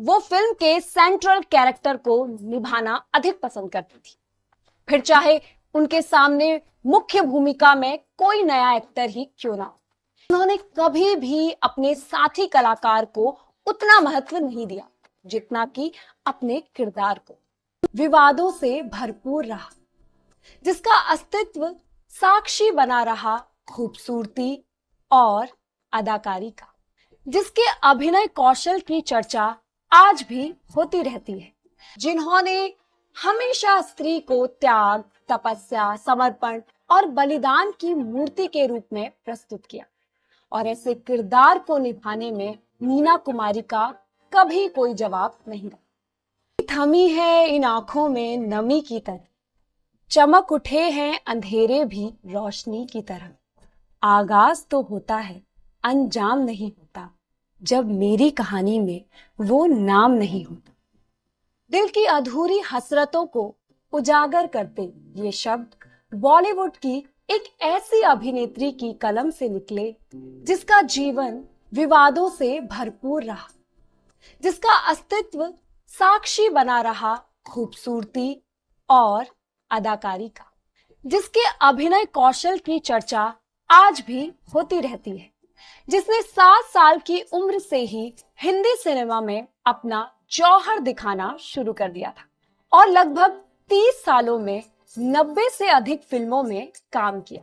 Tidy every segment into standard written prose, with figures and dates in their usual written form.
वो फिल्म के central character को निभाना अधिक पसंद करती थी, फिर चाहे उनके सामने मुख्य भूमिका में कोई नया एक्टर ही क्यों ना हो। उन्होंने कभी भी अपने साथी कलाकार को उतना महत्व नहीं दिया जितना कि अपने किरदार को। विवादों से भरपूर रहा, जिसका अस्तित्व साक्षी बना रहा खूबसूरती और अदाकारी का, जिसके अभिनय कौशल की चर्चा आज भी होती रहती है, जिन्होंने हमेशा स्त्री को त्याग, तपस्या, समर्पण और बलिदान की मूर्ति के रूप में प्रस्तुत किया। और ऐसे किरदार को निभाने में मीना कुमारी का कभी कोई जवाब नहीं रहा। थमी है इन आंखों में नमी की तरह, चमक उठे हैं अंधेरे भी रोशनी की तरह। आगाज तो होता है, अंजाम नहीं होता, जब मेरी कहानी में वो नाम नहीं होता। दिल की अधूरी हसरतों को उजागर करते ये शब्द बॉलीवुड की एक ऐसी अभिनेत्री की कलम से निकले जिसका जीवन विवादों से भरपूर रहा, जिसका अस्तित्व साक्षी बना रहा खूबसूरती और अदाकारी का, जिसके अभिनय कौशल की चर्चा आज भी होती रहती है, जिसने 7 साल की उम्र से ही हिंदी सिनेमा में अपना जौहर दिखाना शुरू कर दिया था और लगभग 30 सालों में 90 से अधिक फिल्मों में काम किया।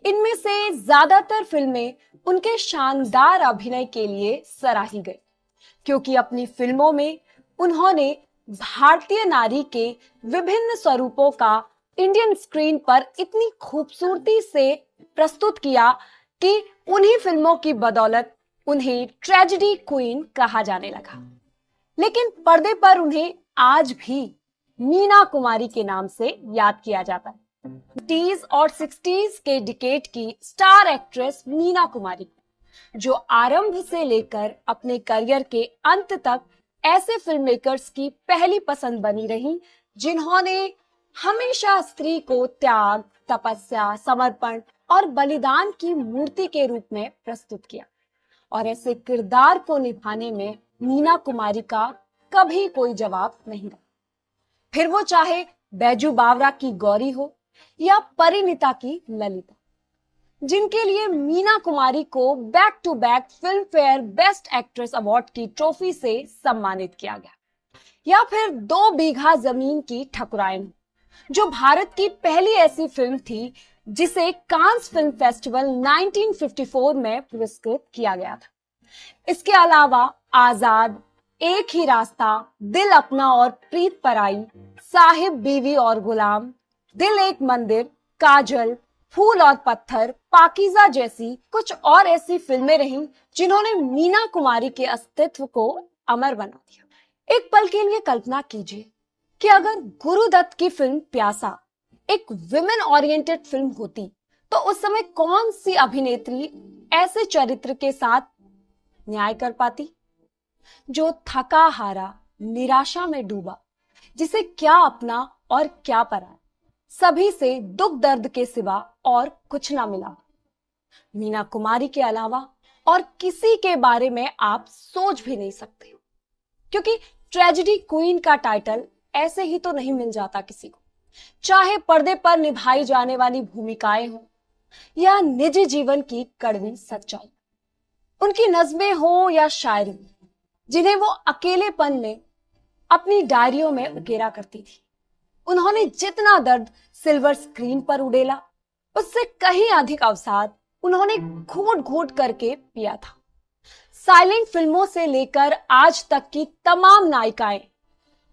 इनमें से ज्यादातर फिल्में उनके शानदार अभिनय के लिए सराही गई, क्योंकि अपनी फिल्मों में उन्होंने भारतीय नारी के विभिन्न स्वरूपों का इंडियन स्क्रीन पर इतनी खूबसूरती से प्रस्तुत किया कि उन्हीं फिल्मों की बदौलत उन्हें ट्रेजेडी क्वीन कहा जाने लगा। लेकिन पर्दे पर उन्हें आज भी मीना कुमारी के नाम से याद किया जाता है। 50s और 60s के डिकेड की स्टार एक्ट्रेस मीना कुमारी, जो आरंभ से लेकर अपने करियर के अंत तक ऐसे फिल्म मेकर्स की पहली पसंद बनी रही जिन्होंने हमेशा स्त्री को त्याग, तपस्या, समर्पण और बलिदान की मूर्ति के रूप में प्रस्तुत किया। और ऐसे किरदार को निभाने में मीना कुमारी का कभी कोई जवाब नहीं रहा, फिर वो चाहे बैजू बावरा की गौरी हो या परिणीता की ललिता, जिनके लिए मीना कुमारी को back to back Filmfare best actress award की ट्रॉफी से सम्मानित किया गया, या फिर 2 बीघा जमीन की ठकुराइन, जो भारत की पहली ऐसी फिल्म थी जिसे कांस फिल्म फेस्टिवल 1954 में पुरस्कृत किया गया था। इसके अलावा आजाद, एक ही रास्ता, दिल अपना और प्रीत पराई, साहिब, बीवी और गुलाम, दिल एक मंदिर, काजल, फूल और पत्थर, पाकीज़ा जैसी कुछ और ऐसी फिल्में रहीं जिन्होंने मीना कुमारी के अस्तित्व को अमर बना दिया। एक पल के लिए कल्पना कीजिए कि अगर गुरुदत्त की फिल्म प्यासा एक विमेन ओरिएंटेड फिल्म होती तो उस समय कौन सी अभिनेत्री ऐसे चरित्र के साथ न्याय कर पाती, जो थका हारा, निराशा में डूबा, जिसे क्या अपना और क्या पराया, सभी से दुख दर्द के सिवा और कुछ ना मिला। मीना कुमारी के अलावा और किसी के बारे में आप सोच भी नहीं सकते, क्योंकि ट्रेजेडी क्वीन का टाइटल ऐसे ही तो नहीं मिल जाता किसी को। चाहे पर्दे पर निभाई जाने वाली भूमिकाएं हो या निजी जीवन की कड़वी सच्चाई, उनकी नज़में हो या शायरी, जिन्हें वो अकेलेपन में अपनी डायरियों में उकेरा करती थी, उन्होंने जितना दर्द सिल्वर स्क्रीन पर उड़ेला, उससे कहीं अधिक अवसाद उन्होंने घूट घूट करके पिया था। साइलेंट फिल्मों से लेकर आज तक की तमाम नायिकाएं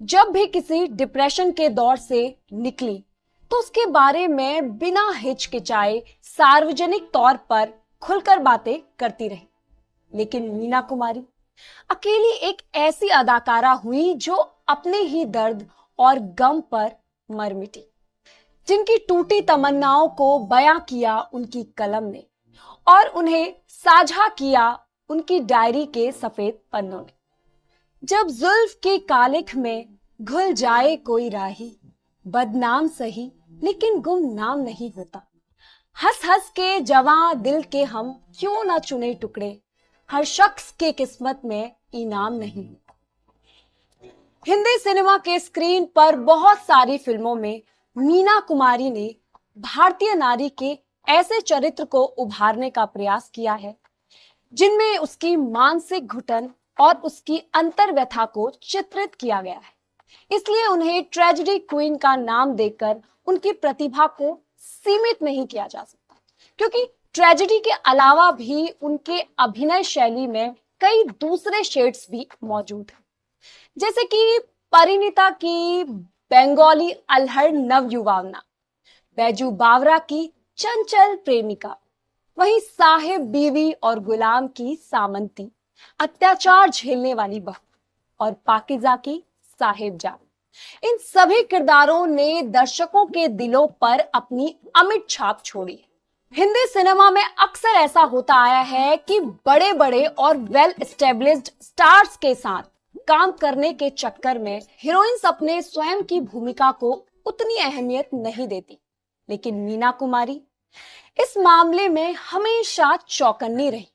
जब भी किसी डिप्रेशन के दौर से निकली तो उसके बारे में बिना हिचकिचाए सार्वजनिक तौर पर खुलकर बातें करती रही। लेकिन मीना कुमारी अकेली एक ऐसी अदाकारा हुई जो अपने ही दर्द और गम पर मर मिटी, जिनकी टूटी तमन्नाओं को बयां किया उनकी कलम ने और उन्हें साझा किया उनकी डायरी के सफेद पन्नों ने। जब जुल्फ की कालिख में घुल जाए कोई राही, बदनाम सही लेकिन गुमनाम नहीं होता, हंस हंस के जवां दिल के हम क्यों ना चुने टुकड़े, हर शख्स के किस्मत में इनाम नहीं होता। हिंदी सिनेमा के स्क्रीन पर बहुत सारी फिल्मों में मीना कुमारी ने भारतीय नारी के ऐसे चरित्र को उभारने का प्रयास किया है जिनमें उसकी मानसिक घुटन और उसकी अंतर्व्यथा को चित्रित किया गया है। इसलिए उन्हें ट्रेजेडी क्वीन का नाम देकर उनकी प्रतिभा को सीमित नहीं किया जा सकता, क्योंकि ट्रेजेडी के अलावा भी उनके अभिनय शैली में कई दूसरे शेड्स भी मौजूद हैं, जैसे कि परिणीता की बंगाली अल्हड़ नवयुवावना, बैजू बावरा की चंचल प्रेमिका, वहीं साहिब बीवी और गुलाम की सामंती, अत्याचार झेलने वाली बहू, और पाकिजा की साहिब जान। इन सभी किरदारों ने दर्शकों के दिलों पर अपनी अमिट छाप छोड़ी है। हिंदी सिनेमा में अक्सर ऐसा होता आया है कि बड़े बड़े और वेल एस्टेब्लिश्ड स्टार्स के साथ काम करने के चक्कर में हीरोइंस अपने स्वयं की भूमिका को उतनी अहमियत नहीं देती, लेकिन मीना कुमारी इस मामले में हमेशा चौकन्नी रही।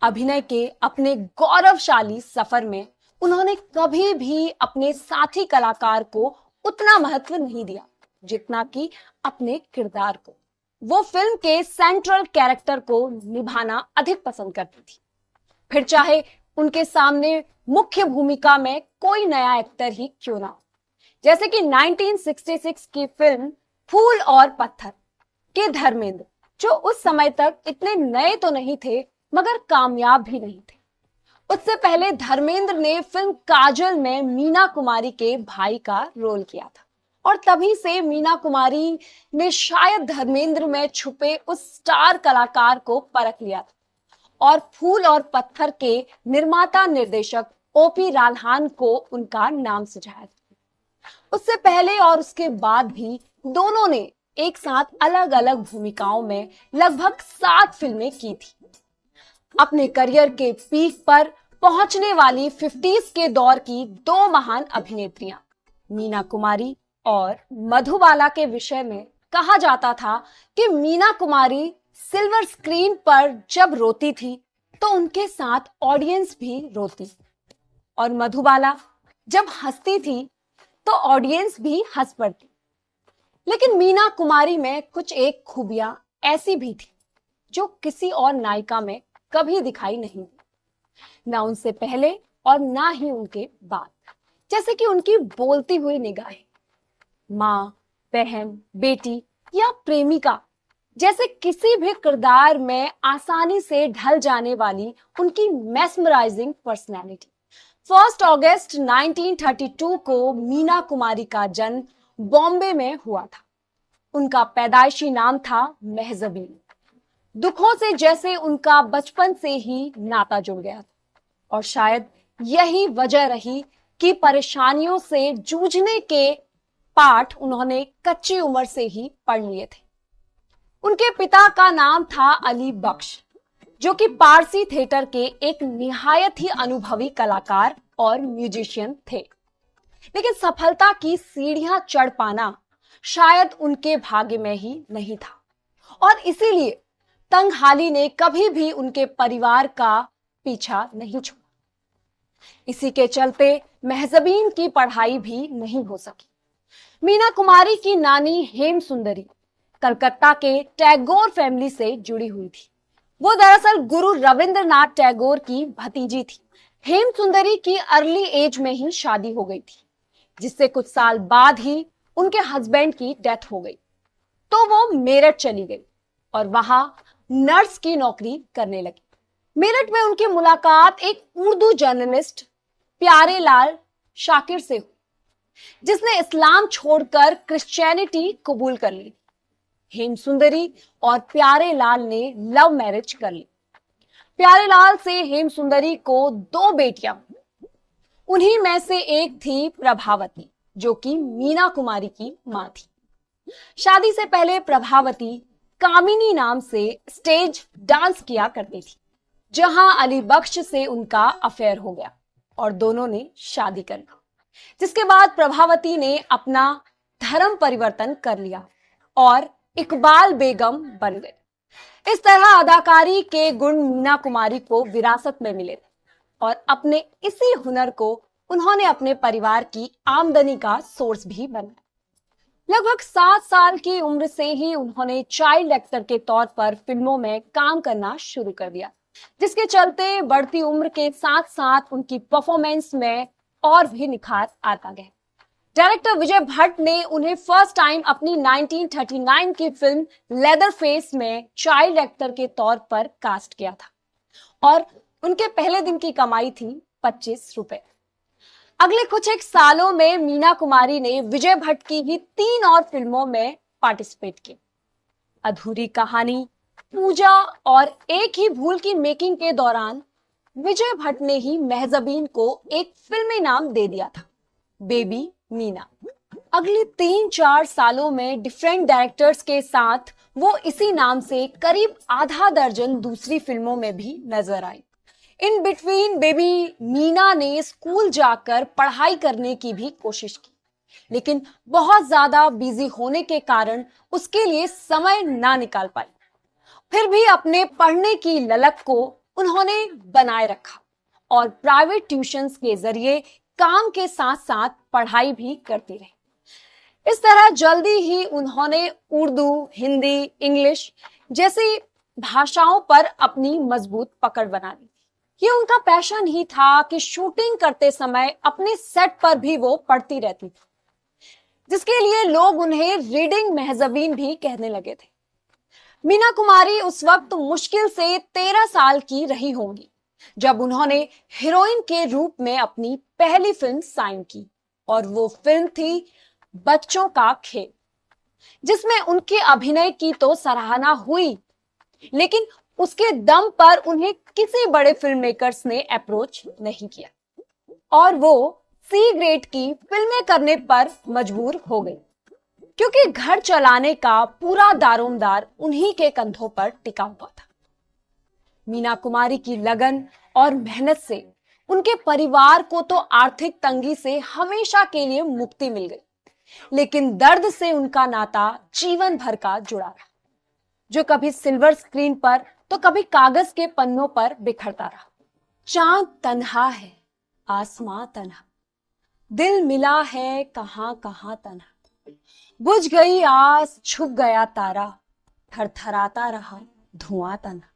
अभिनय के अपने गौरवशाली सफर में उन्होंने कभी भी अपने साथी कलाकार को उतना महत्व नहीं दिया जितना कि अपने किरदार को। वो फिल्म के सेंट्रल कैरेक्टर को निभाना अधिक पसंद करती थी, फिर चाहे उनके सामने मुख्य भूमिका में कोई नया एक्टर ही क्यों ना हो। जैसे कि 1966 की फिल्म फूल और पत्थर के धर्मेंद्र, जो उस समय तक इतने नए तो नहीं थे मगर कामयाब भी नहीं थे। उससे पहले धर्मेंद्र ने फिल्म काजल में मीना कुमारी के भाई का रोल किया था, और तभी से मीना कुमारी ने शायद धर्मेंद्र में छुपे उस स्टार कलाकार को परख लिया था और फूल और पत्थर के निर्माता निर्देशक ओपी राल्हान को उनका नाम सुझाया था। उससे पहले और उसके बाद भी दोनों ने एक साथ अलग अलग भूमिकाओं में लगभग 7 फिल्में की थी। अपने करियर के पीक पर पहुंचने वाली 50s के दौर की 2 महान अभिनेत्रियां मीना कुमारी और मधुबाला के विषय में कहा जाता था कि मीना कुमारी सिल्वर स्क्रीन पर जब रोती थी तो उनके साथ ऑडियंस भी रोती, और मधुबाला जब हंसती थी तो ऑडियंस भी हंस पड़ती। लेकिन मीना कुमारी में कुछ एक खूबियां ऐसी भी थी जो किसी और नायिका में कभी दिखाई नहीं दी, ना उनसे पहले और ना ही उनके बाद। जैसे कि उनकी बोलती हुई निगाहें, माँ, बहन, बेटी या प्रेमिका जैसे किसी भी किरदार में आसानी से ढल जाने वाली उनकी मेस्मराइजिंग पर्सनैलिटी। 1 अगस्त 1932 को मीना कुमारी का जन्म बॉम्बे में हुआ था। उनका पैदाइशी नाम था महजबीन। दुखों से जैसे उनका बचपन से ही नाता जुड़ गया था, और शायद यही वजह रही कि परेशानियों से जूझने के पाठ उन्होंने कच्ची उम्र से ही पढ़ लिए थे। उनके पिता का नाम था अली बख्श, जो कि पारसी थिएटर के एक निहायत ही अनुभवी कलाकार और म्यूजिशियन थे। लेकिन सफलता की सीढ़ियां चढ़ पाना शायद उनके भाग्य में ही नहीं था, और इसीलिए तंगहाली ने कभी भी उनके परिवार का पीछा नहीं छोड़ा। इसी के चलते महजबीन की पढ़ाई भी नहीं हो सकी। मीना कुमारी की नानी हेम सुंदरी कलकत्ता के टैगोर फैमिली से जुड़ी हुई थी। वो दरअसल गुरु रविंद्रनाथ टैगोर की भतीजी थी। हेम सुंदरी की अर्ली एज में ही शादी हो गई थी, जिससे कुछ साल बाद ही उनके हस्बैंड की डेथ हो गई। तो वो मेरठ चली गई और वहां नर्स की नौकरी करने लगी। मेरठ में उनकी मुलाकात एक उर्दू जर्नलिस्ट प्यारे लाल शाकिर से हुई, जिसने इस्लाम छोड़कर क्रिश्चियनिटी कबूल कर ली। हेम सुंदरी और प्यारे लाल ने लव मैरिज कर ली। प्यारे लाल से हेम सुंदरी को 2 बेटियां, उन्हीं में से एक थी प्रभावती, जो कि मीना कुमारी की मां थी। शादी से पहले प्रभावती कामिनी नाम से स्टेज डांस किया करती थी, जहां अली बख्श से उनका अफेयर हो गया और दोनों ने शादी कर ली, जिसके बाद प्रभावती ने अपना धर्म परिवर्तन कर लिया और इकबाल बेगम बन गए। इस तरह अदाकारी के गुण मीना कुमारी को विरासत में मिले और अपने इसी हुनर को उन्होंने अपने परिवार की आमदनी का सोर्स भी बनाया। लगभग 7 साल की उम्र से ही उन्होंने चाइल्ड एक्टर के तौर पर फिल्मों में काम करना शुरू कर दिया, जिसके चलते बढ़ती उम्र के साथ साथ उनकी परफॉर्मेंस में और भी निखार आता गया। डायरेक्टर विजय भट्ट ने उन्हें फर्स्ट टाइम अपनी 1939 की फिल्म लेदरफेस में चाइल्ड एक्टर के तौर पर कास्ट किया था और उनके पहले दिन की कमाई थी 25 रुपए। अगले कुछ एक सालों में मीना कुमारी ने विजय भट्ट की ही 3 और फिल्मों में पार्टिसिपेट की। अधूरी कहानी, पूजा और एक ही भूल की मेकिंग के दौरान विजय भट्ट ने ही मेहजबीन को एक फिल्मी नाम दे दिया था, बेबी मीना। अगले 3-4 सालों में डिफरेंट डायरेक्टर्स के साथ वो इसी नाम से करीब आधा दर्जन दूसरी फिल्मों में भी नजर आई। इन बिटवीन बेबी मीना ने स्कूल जाकर पढ़ाई करने की भी कोशिश की, लेकिन बहुत ज्यादा बिजी होने के कारण उसके लिए समय ना निकाल पाई। फिर भी अपने पढ़ने की ललक को उन्होंने बनाए रखा और प्राइवेट ट्यूशंस के जरिए काम के साथ साथ पढ़ाई भी करती रही। इस तरह जल्दी ही उन्होंने उर्दू, हिंदी, इंग्लिश जैसी भाषाओं पर अपनी मजबूत पकड़ बना ली। ये उनका पैशन ही था कि शूटिंग करते समय अपने सेट पर भी वो पढ़ती रहती थी, जिसके लिए लोग उन्हें रीडिंग मेहजबीन भी कहने लगे थे। मीना कुमारी उस वक्त मुश्किल से 13 साल की रही होंगी जब उन्होंने हीरोइन के रूप में अपनी पहली फिल्म साइन की, और वो फिल्म थी बच्चों का खेल, जिसमें उनके अभिनय की तो सराहना हुई, लेकिन उसके दम पर उन्हें किसी बड़े फिल्म मेकर्स ने अप्रोच नहीं किया और वो सी ग्रेड की फिल्में करने पर मजबूर हो गई, क्योंकि घर चलाने का पूरा दारोमदार उन्हीं के कंधों पर टिका हुआ था। मीना कुमारी की लगन और मेहनत से उनके परिवार को तो आर्थिक तंगी से हमेशा के लिए मुक्ति मिल गई, लेकिन दर्द से उनका नाता जीवन भर का जुड़ा रहा, जो कभी सिल्वर स्क्रीन पर तो कभी कागज के पन्नों पर बिखरता रहा। चांद तन्हा है, आसमां तन्हा, दिल मिला है कहां कहां तन्हा, बुझ गई आस, छुप गया तारा, थरथराता रहा धुआं तन्हा।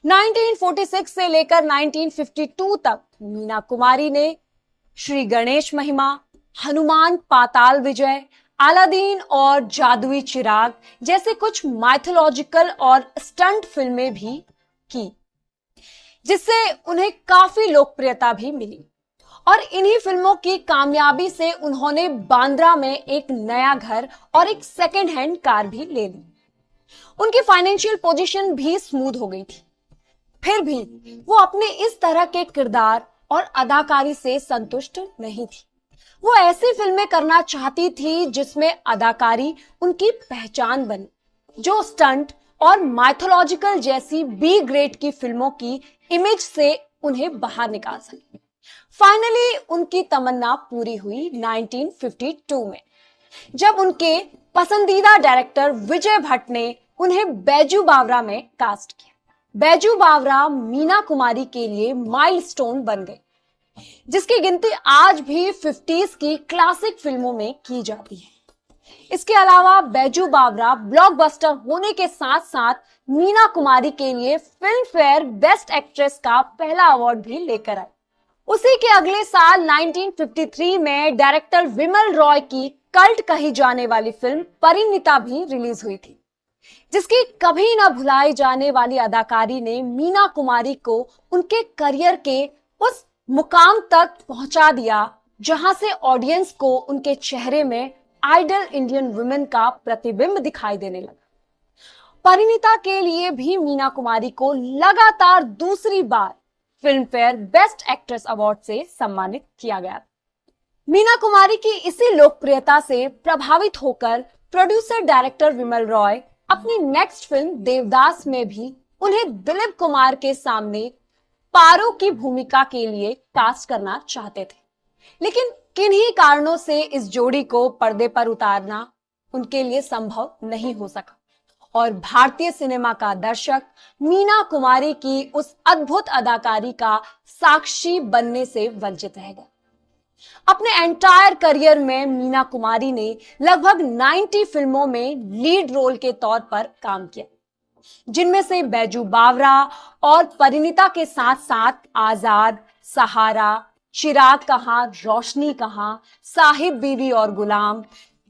1946 से लेकर 1952 तक मीना कुमारी ने श्री गणेश महिमा, हनुमान पाताल विजय, अलादीन और जादुई चिराग जैसे कुछ माइथोलॉजिकल और स्टंट फिल्में भी की, जिससे उन्हें काफी लोकप्रियता भी मिली। और इन्हीं फिल्मों की कामयाबी से उन्होंने बांद्रा में एक नया घर और एक सेकेंड हैंड कार भी ले ली। उनकी फाइनेंशियल पोजीशन भी स्मूथ हो गई थी। फिर भी वो अपने इस तरह के किरदार और अदाकारी से संतुष्ट नहीं थी। वो ऐसी फिल्में करना चाहती थी जिसमें अदाकारी उनकी पहचान बने, जो स्टंट और माइथोलॉजिकल जैसी बी ग्रेड की फिल्मों की इमेज से उन्हें बाहर निकाल सके। फाइनली उनकी तमन्ना पूरी हुई 1952 में, जब उनके पसंदीदा डायरेक्टर विजय भट्ट ने उन्हें बैजू बावरा में कास्ट किया। बैजू बावरा मीना कुमारी के लिए माइलस्टोन बन गई, जिसकी गिनती आज भी 50s की क्लासिक फिल्मों में की जाती है। इसके अलावा बैजू बावरा ब्लॉकबस्टर होने के साथ साथ मीना कुमारी के लिए फिल्म फेयर बेस्ट एक्ट्रेस का पहला अवार्ड भी लेकर आई। उसी के अगले साल 1953 में डायरेक्टर विमल रॉय की कल्ट कही जाने वाली फिल्म परिणीता भी रिलीज हुई थी, जिसकी कभी ना भुलाई जाने वाली अदाकारी ने मीना कुमारी को उनके करियर के उस मुकाम तक पहुंचा दिया जहां से ऑडियंस को उनके चेहरे में आइडल इंडियन वुमेन का प्रतिबिंब दिखाई देने लगा। परिणीता के लिए भी मीना कुमारी को लगातार दूसरी बार Filmfare best actress award से सम्मानित किया गया। मीना कुमारी की इसी लोकप्रियता से प्रभावित होकर प्रोड्यूसर डायरेक्टर विमल रॉय अपनी नेक्स्ट फिल्म देवदास में भी उन्हें दिलीप कुमार के सामने पारो की भूमिका के लिए कास्ट करना चाहते थे, लेकिन किन्हीं कारणों से इस जोड़ी को पर्दे पर उतारना उनके लिए संभव नहीं हो सका और भारतीय सिनेमा का दर्शक मीना कुमारी की उस अद्भुत अदाकारी का साक्षी बनने से वंचित रह गया। अपने एंटायर करियर में मीना कुमारी ने लगभग 90 फिल्मों में लीड रोल के तौर पर काम किया, जिनमें से बैजू बावरा और परिणीता के साथ साथ आजाद, सहारा, चिराग कहां, रोशनी कहां, साहिब बीवी और गुलाम,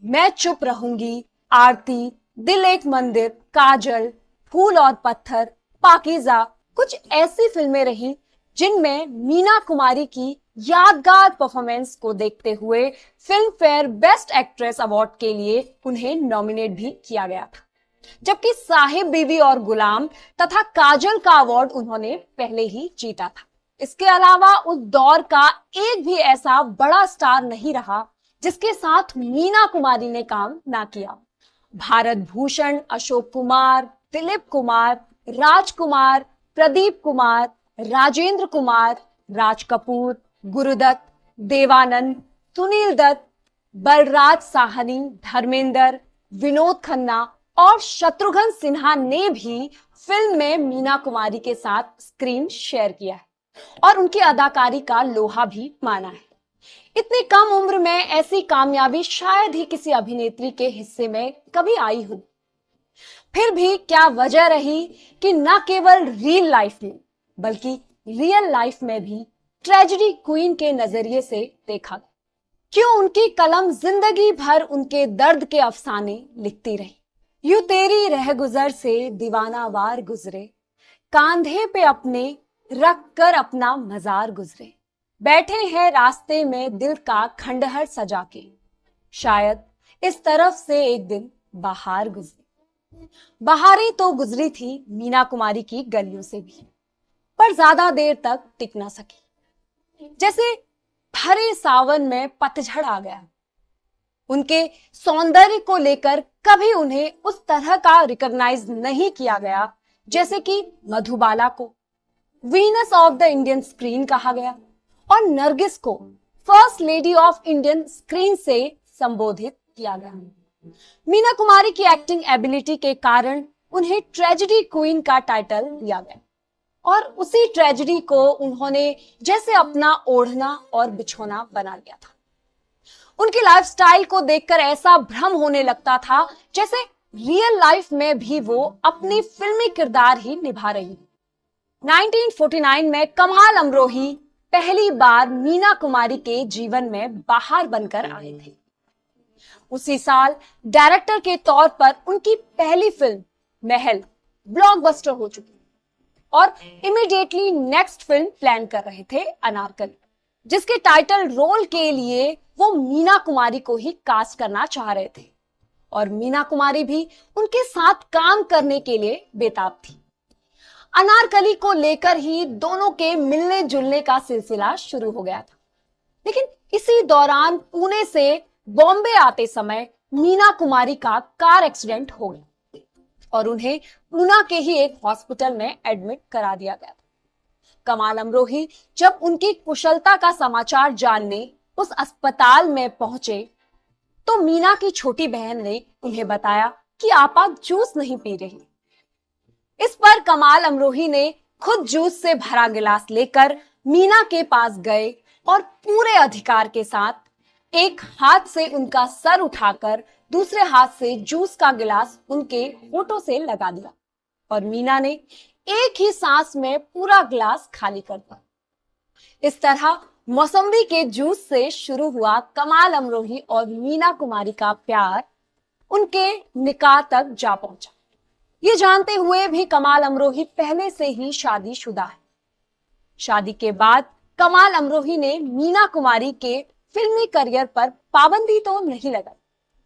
मैं चुप रहूंगी, आरती, दिल एक मंदिर, काजल, फूल और पत्थर, पाकीज़ा कुछ ऐसी फिल्में रही जिनमें मीना कुमारी की यादगार परफॉर्मेंस को देखते हुए film fair best actress award के लिए उन्हें नॉमिनेट भी किया गया था, जबकि साहिब बीवी और गुलाम तथा काजल का अवार्ड उन्होंने पहले ही जीता था। इसके अलावा उस दौर का एक भी ऐसा बड़ा स्टार नहीं रहा जिसके साथ मीना कुमारी ने काम ना किया। भारत भूषण, अशोक कुमार, दिलीप कुमार, राजकुमार, प्रदीप कुमार, राजेंद्र कुमार, राज कपूर, गुरुदत्त, देवानंद, सुनील दत्त, बलराज साहनी, धर्मेंद्र, विनोद खन्ना और शत्रुघ्न सिन्हा ने भी फिल्म में मीना कुमारी के साथ स्क्रीन शेयर किया है और उनकी अदाकारी का लोहा भी माना है। इतनी कम उम्र में ऐसी कामयाबी शायद ही किसी अभिनेत्री के हिस्से में कभी आई हो। फिर भी क्या वजह रही कि न केवल रियल लाइफ में बल्कि रियल लाइफ में भी ट्रेजेडी क्वीन के नजरिए से देखा गया। क्यों उनकी कलम जिंदगी भर उनके दर्द के अफसाने लिखती रही। यूं तेरी रह गुजर से दीवाना वार गुजरे, कांधे पे अपने रख कर अपना मजार गुजरे, बैठे हैं रास्ते में दिल का खंडहर सजा के, शायद इस तरफ से एक दिन बाहर गुजरे। बहारें तो गुजरी थी मीना कुमारी की गलियों से भी, पर ज्यादा देर तक टिक ना सकी। जैसे भरे सावन में पतझड़ आ गया। उनके सौंदर्य को लेकर कभी उन्हें उस तरह का रिकॉग्नाइज नहीं किया गया जैसे कि मधुबाला को Venus of the Indian screen कहा गया और नरगिस को first lady of Indian screen से संबोधित किया गया। मीना कुमारी की एक्टिंग एबिलिटी के कारण उन्हें ट्रेजेडी क्वीन का टाइटल दिया गया और उसी ट्रेजेडी को उन्होंने जैसे अपना ओढ़ना और बिछोना बना लिया था। उनकी लाइफस्टाइल को देखकर ऐसा भ्रम होने लगता था जैसे रियल लाइफ में भी वो अपनी फिल्मी किरदार ही निभा रही। 1949 में कमाल अमरोही पहली बार मीना कुमारी के जीवन में बाहर बनकर आए थे। उसी साल डायरेक्टर के तौर पर उनकी पहली फिल्म महल ब्लॉकबस्टर हो चुकी और इमीडिएटली नेक्स्ट फिल्म प्लान कर रहे थे अनारकली, जिसके टाइटल रोल के लिए वो मीना कुमारी को ही कास्ट करना चाह रहे थे और मीना कुमारी भी उनके साथ काम करने के लिए बेताब थी। अनारकली को लेकर ही दोनों के मिलने जुलने का सिलसिला शुरू हो गया था, लेकिन इसी दौरान पुणे से बॉम्बे आते समय मीना कुमारी का कार एक्सीडेंट हो गया और उन्हें पूना के ही एक हॉस्पिटल में एडमिट करा दिया गया था। कमाल अमरोही जब उनकी कुशलता का समाचार जानने उस अस्पताल में पहुंचे तो मीना की छोटी बहन ने उन्हें बताया कि आप जूस नहीं पी रही। इस पर कमाल अमरोही ने खुद जूस से भरा गिलास लेकर मीना के पास गए और पूरे अधिकार के साथ एक हाथ से उनका सर उठाकर दूसरे हाथ से जूस का गिलास उनके होठों से लगा दिया और मीना ने एक ही सांस में पूरा गिलास खाली कर दिया। इस तरह मौसम्बी के जूस से शुरू हुआ कमाल अमरोही और मीना कुमारी का प्यार उनके निकाह तक जा पहुंचा। ये जानते हुए भी कमाल अमरोही पहले से ही शादीशुदा है। शादी के बाद कमाल अमरोही ने मीना कुमारी के फिल्मी करियर पर पाबंदी तो नहीं लगाई,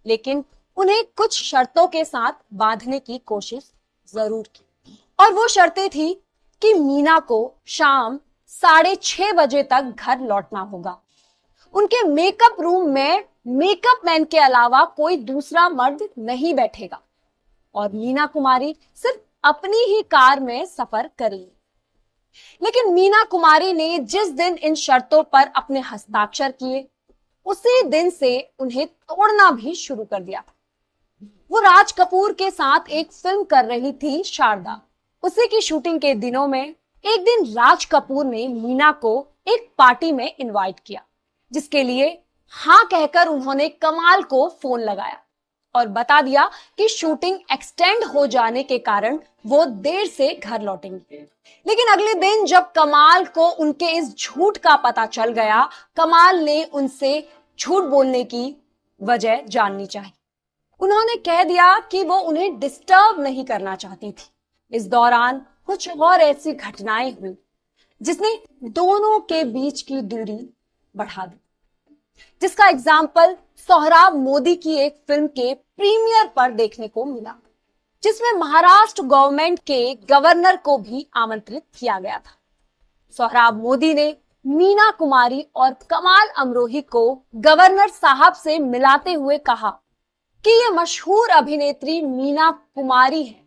लेकिन उन्हें कुछ शर्तों के साथ बांधने की कोशिश जरूर की और वो शर्तें थी कि मीना को शाम 6:30 बजे तक घर लौटना होगा। उनके मेकअप रूम में मेकअप मैन के अलावा कोई दूसरा मर्द नहीं बैठेगा और मीना कुमारी सिर्फ अपनी ही कार में सफर करेगी। लेकिन मीना कुमारी ने जिस दिन इन शर्तों पर अपने हस्ताक्षर किए उसी दिन से उन्हें तोड़ना भी शुरू कर दिया। वो राज कपूर के साथ एक फिल्म कर रही थी शारदा। उसी की शूटिंग के दिनों में एक दिन राज कपूर ने मीना को एक पार्टी में इनवाइट किया जिसके लिए हां कहकर उन्होंने कमाल को फोन लगाया और बता दिया कि शूटिंग एक्सटेंड हो जाने के कारण वो देर से घर लौटेंगे। लेकिन अगले दिन जब कमाल को उनके इस झूठ का पता चल गया, कमाल ने उनसे झूठ बोलने की वजह जाननी चाहिए। उन्होंने कह दिया कि वो उन्हें डिस्टर्ब नहीं करना चाहती थी। इस दौरान कुछ और ऐसी घटनाएं हुई जिसने दोनों के बीच की दूरी बढ़ा दी, जिसका एग्जाम्पल सोहराब मोदी की एक फिल्म के प्रीमियर पर देखने को मिला, जिसमें महाराष्ट्र गवर्नमेंट के गवर्नर को भी आमंत्रित किया गया था। सोहराब मोदी ने मीना कुमारी और कमाल अमरोही को गवर्नर साहब से मिलाते हुए कहा कि ये मशहूर अभिनेत्री मीना कुमारी है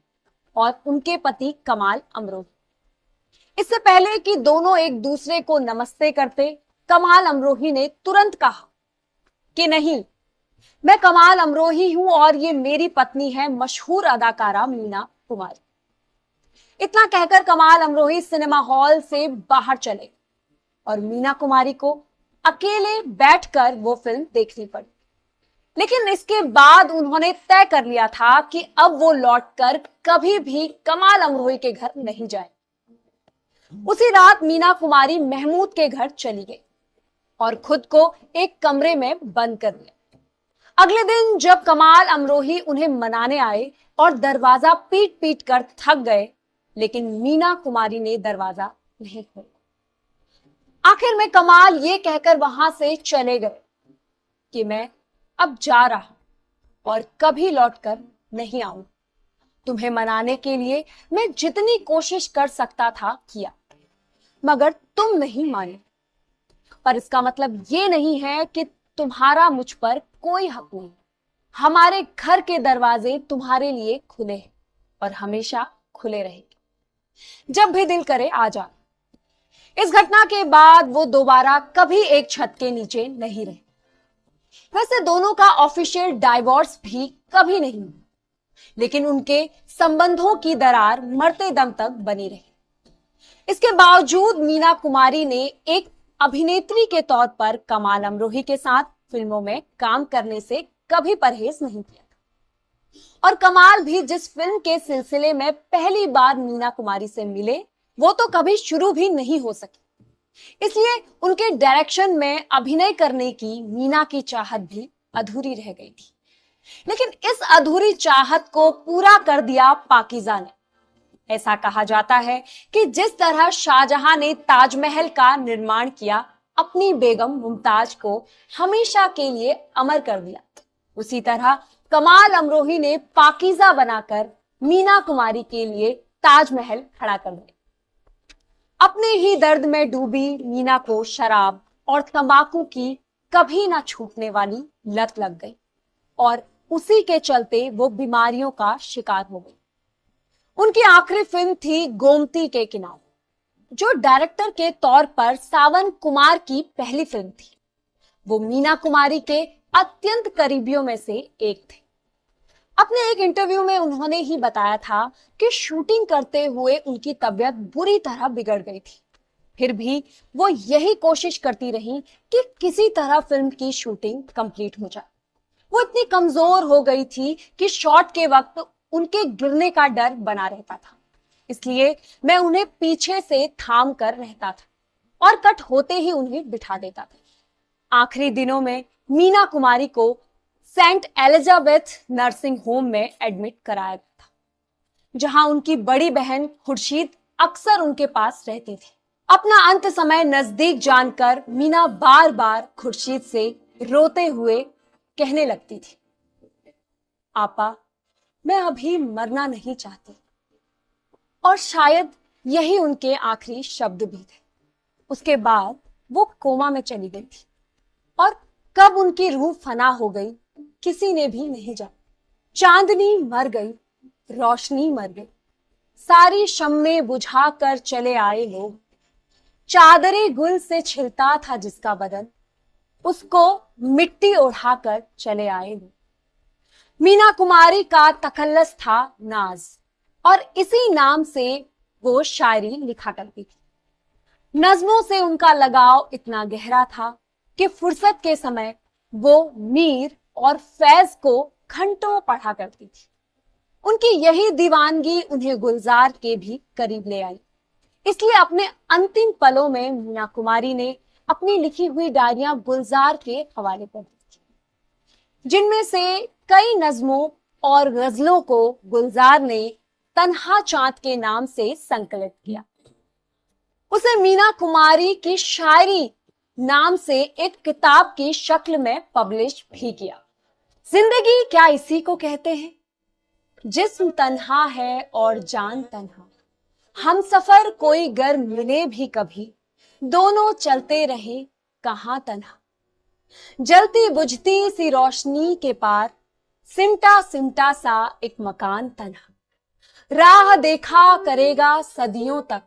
और उनके पति कमाल अमरोही। इससे पहले कि दोनों एक दूसरे को नमस्ते करते, कमाल अमरोही ने तुरंत कहा कि नहीं, मैं कमाल अमरोही हूं और ये मेरी पत्नी है मशहूर अदाकारा मीना कुमारी। इतना कहकर कमाल अमरोही सिनेमा हॉल से बाहर चले और मीना कुमारी को अकेले बैठकर वो फिल्म देखनी पड़ी। लेकिन इसके बाद उन्होंने तय कर लिया था कि अब वो लौटकर कभी भी कमाल अमरोही के घर नहीं जाए। उसी रात मीना कुमारी महमूद के घर चली गई और खुद को एक कमरे में बंद कर लिया। अगले दिन जब कमाल अमरोही उन्हें मनाने आए और दरवाजा पीट पीट कर थक गए, लेकिन मीना कुमारी ने दरवाजा नहीं खोला। आखिर में कमाल ये कहकर वहां से चले गए कि मैं अब जा रहा हूं और कभी लौटकर नहीं आऊंगा। तुम्हें मनाने के लिए मैं जितनी कोशिश कर सकता था किया, मगर तुम नहीं माने। पर इसका मतलब ये नहीं है कि तुम्हारा मुझ पर कोई हक नहीं। हमारे घर के दरवाजे तुम्हारे लिए खुले हैं और हमेशा खुले रहेंगे। जब भी दिल करे आ जा। इस घटना के बाद वो दोबारा कभी एक छत के नीचे नहीं रहे। वैसे दोनों का ऑफिशियल डाइवोर्स भी कभी नहीं हुआ, लेकिन उनके संबंधों की दरार मरते दम तक बनी रही। इसके बावजूद मीना कुमारी ने एक अभिनेत्री के तौर पर कमाल अमरोही के साथ फिल्मों में काम करने से कभी परहेज नहीं किया था। और कमाल भी जिस फिल्म के सिलसिले में पहली बार मीना कुमारी से मिले, वो तो कभी शुरू भी नहीं हो सकी। इसलिए उनके डायरेक्शन में अभिनय करने की मीना की चाहत भी अधूरी रह गई थी। लेकिन इस अधूरी चाहत को पूरा कर दिया पाकीज़ा ने। ऐसा कहा जाता है कि जिस तरह शाहजहां ने ताजमहल का निर्माण किया, अपनी बेगम मुमताज को हमेशा के लिए अमर कर दिया, उसी तरह कमाल अमरोही ने पाकीज़ा बनाकर मीना कुमारी के लिए ताजमहल खड़ा कर दिया। अपने ही दर्द में डूबी मीना को शराब और तंबाकू की कभी ना छूटने वाली लत लग गई और उसी के चलते वो बीमारियों का शिकार हो गई। उनकी आखिरी फिल्म थी गोमती के किनारे, जो डायरेक्टर के तौर पर सावन कुमार की पहली फिल्म थी। वो मीना कुमारी के अत्यंत करीबियों में से एक थे। अपने एक इंटरव्यू में उन्होंने ही बताया था कि शूटिंग करते हुए उनकी तबीयत बुरी तरह बिगड़ गई थी। फिर भी वो यही कोशिश करती रही कि किसी तरह फिल्म की शूटिंग कंप्लीट हो जाए। वो इतनी कमजोर हो गई थी कि शॉट के वक्त उनके गिरने का डर बना रहता था। इसलिए मैं उन्हें पीछे से थाम कर रहता था और कट होते ही उन्हें बिठा देता था। आखिरी दिनों में मीना कुमारी को सेंट एलिजाबेथ नर्सिंग होम में एडमिट कराया गया था, जहां उनकी बड़ी बहन खुर्शीद अक्सर उनके पास रहती थी। अपना अंत समय नजदीक जानकर मीना बार बार खुर्शीद से रोते हुए कहने लगती थी, आपा, मैं अभी मरना नहीं चाहती। और शायद यही उनके आखिरी शब्द भी थे। उसके बाद वो कोमा में चली गई थी और कब उनकी रूह फना हो गई किसी ने भी नहीं जाना। चांदनी मर गई, रोशनी मर गई, सारी शम्में बुझा कर चले आए लोग। चादरे गुल से छिलता था जिसका बदन, उसको मिट्टी ओढ़ाकर चले आए लोग। मीना कुमारी का तखल्लुस था नाज, और इसी नाम से वो शायरी लिखा करती थी। नज्मों से उनका लगाव इतना गहरा था कि फुर्सत के समय वो मीर और फैज को घंटों पढ़ा करती थी। उनकी यही दीवानगी उन्हें गुलजार के भी करीब ले आई। इसलिए अपने अंतिम पलों में मीना कुमारी ने अपनी लिखी हुई डायरियां गुलजार के हवाले कर दी थी, जिनमें से कई नज्मों और गजलों को गुलजार ने तन्हा चांद के नाम से संकलित किया। उसे मीना कुमारी की शायरी नाम से एक किताब की शक्ल में पब्लिश भी किया। जिंदगी क्या इसी को कहते हैं, जिस्म तन्हा है और जान तन्हा, हम सफर कोई गर मिले भी कभी, दोनों चलते रहे कहां तन्हा। जलती बुझती सी रोशनी के पार, सिमटा सिमटा सा एक मकान तन्हा, राह देखा करेगा सदियों तक,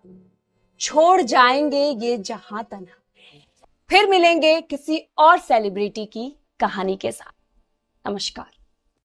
छोड़ जाएंगे ये जहां तन्हा। फिर मिलेंगे किसी और सेलिब्रिटी की कहानी के साथ। नमस्कार।